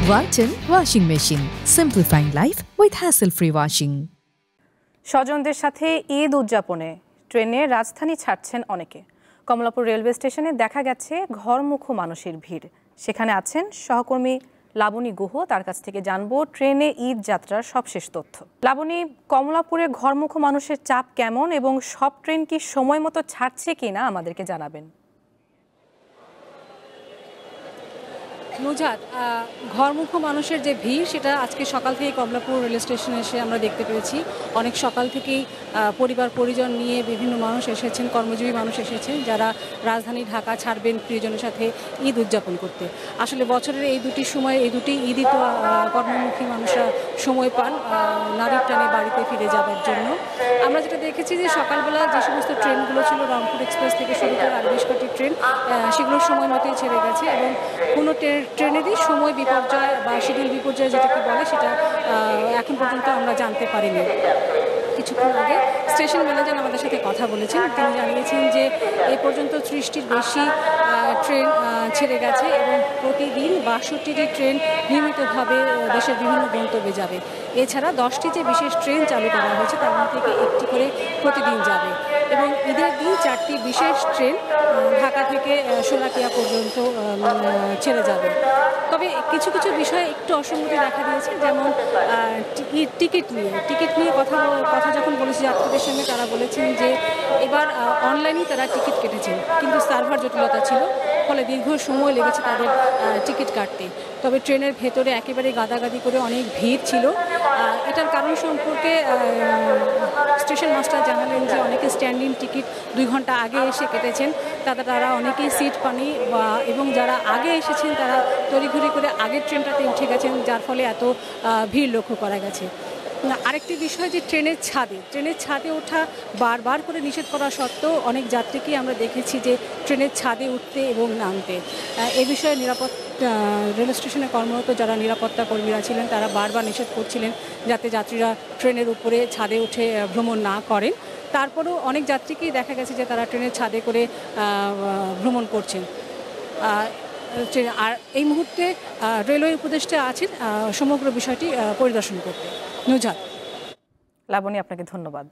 Walton Washing Machine. Simplifying life with hassle-free washing. স্বজনদের সাথে ঈদ উদযাপনে ট্রেনে রাজধানী ছাড়ছেন অনেকে। কমলাপুর রেলওয়ে স্টেশনে দেখা গেছে ঘরমুখো মানুষের ভিড়। সেখানে আছেন সহকর্মী লাবণী গুহ। তার কাছ থেকে জানবো ট্রেনে ঈদ যাত্রার সবশেষ তথ্য। লাবণী, কমলাপুরে ঘরমুখো মানুষের চাপ কেমন এবং সব ট্রেন কি সময় মতো ছাড়ছে কিনা আমাদেরকে জানাবেন। নুজাত, ঘরমুখো মানুষের যে ভিড় সেটা আজকে সকাল থেকে কমলাপুর রেল স্টেশনে এসে আমরা দেখতে পেয়েছি। অনেক সকাল থেকেই পরিবার পরিজন নিয়ে বিভিন্ন মানুষ এসেছেন, কর্মজীবী মানুষ এসেছেন যারা রাজধানী ঢাকা ছাড়বেন প্রিয়জনের সাথে ঈদ উদযাপন করতে। আসলে বছরের এই দুটি সময়, এই দুটি ঈদই তো কর্মমুখী মানুষরা সময় পান নারীর টানে বাড়িতে ফিরে যাবার জন্য। আমরা যেটা দেখেছি যে সকালবেলা যে সমস্ত ট্রেনগুলো ছিল, রংপুর এক্সপ্রেস থেকে শুরু করে আর বেশ কয়েকটি ট্রেন, সেগুলো সময় মতোই ছেড়ে গেছে এবং কোনো ট্রেনেরই সময় বিপর্যয় বা শিডিউল বিপর্যয় যেটাকে বলে সেটা এখন পর্যন্ত আমরা জানতে পারিনি। কিছুক্ষণ আগে স্টেশন ম্যানেজার আমাদের সাথে কথা বলেছেন। তিনি জানিয়েছেন যে এ পর্যন্ত 30টির বেশি ট্রেন ছেড়ে গেছে এবং প্রতিদিন 62টি ট্রেন নিয়মিতভাবে দেশের বিভিন্ন গন্তব্যে যাবে। এছাড়া 10টি যে বিশেষ ট্রেন চালু করা হয়েছে তার মধ্যে থেকে একটি করে প্রতিদিন যাবে এবং ঈদের দিন 4টি বিশেষ ট্রেন ঢাকা থেকে শোলাকিয়া পর্যন্ত ছেড়ে যাবে। তবে কিছু কিছু বিষয়ে একটু অসঙ্গতি দেখা দিয়েছে, যেমন টিকিট নিয়ে কথা যখন বলেছে যাত্রীদের সঙ্গে, তারা বলেছেন যে এবার অনলাইনেই তারা টিকিট কেটেছেন, কিন্তু সার্ভার জটিলতা ছিল, ফলে দীর্ঘ সময় লেগেছে তাদের টিকিট কাটতে। তবে ট্রেনের ভেতরে একেবারে গাদাগাদি করে অনেক ভিড় ছিল। এটার কারণ সম্পর্কে স্টেশন মাস্টার জানালেন যে অনেকে স্ট্যান্ডিং টিকিট 2 ঘন্টা আগে এসে কেটেছেন, তারা অনেকেই সিট পানি এবং যারা আগে এসেছেন তারা তড়িঘড়ি করে আগের ট্রেনটাতে উঠে গেছেন, যার ফলে এত ভিড় লক্ষ্য করা গেছে। আরেকটি বিষয় যে ট্রেনের ছাদে ওঠা বারবার করে নিষেধ করা সত্ত্বেও অনেক যাত্রীকেই আমরা দেখেছি যে ট্রেনের ছাদে উঠতে এবং নামতে। এ বিষয়ে রেল স্টেশনে কর্মরত যারা নিরাপত্তা কর্মীরা ছিলেন তারা বারবার নিষেধ করছিলেন যাতে যাত্রীরা ট্রেনের উপরে ছাদে উঠে ভ্রমণ না করেন। তারপরেও অনেক যাত্রীকেই দেখা গেছে যে তারা ট্রেনের ছাদে করে ভ্রমণ করছেন। আর এই মুহূর্তে রেলওয়ে উপদেষ্টা আছেন সমগ্র বিষয়টি পরিদর্শন করতে। নুজাত। লাবণী, আপনাকে ধন্যবাদ।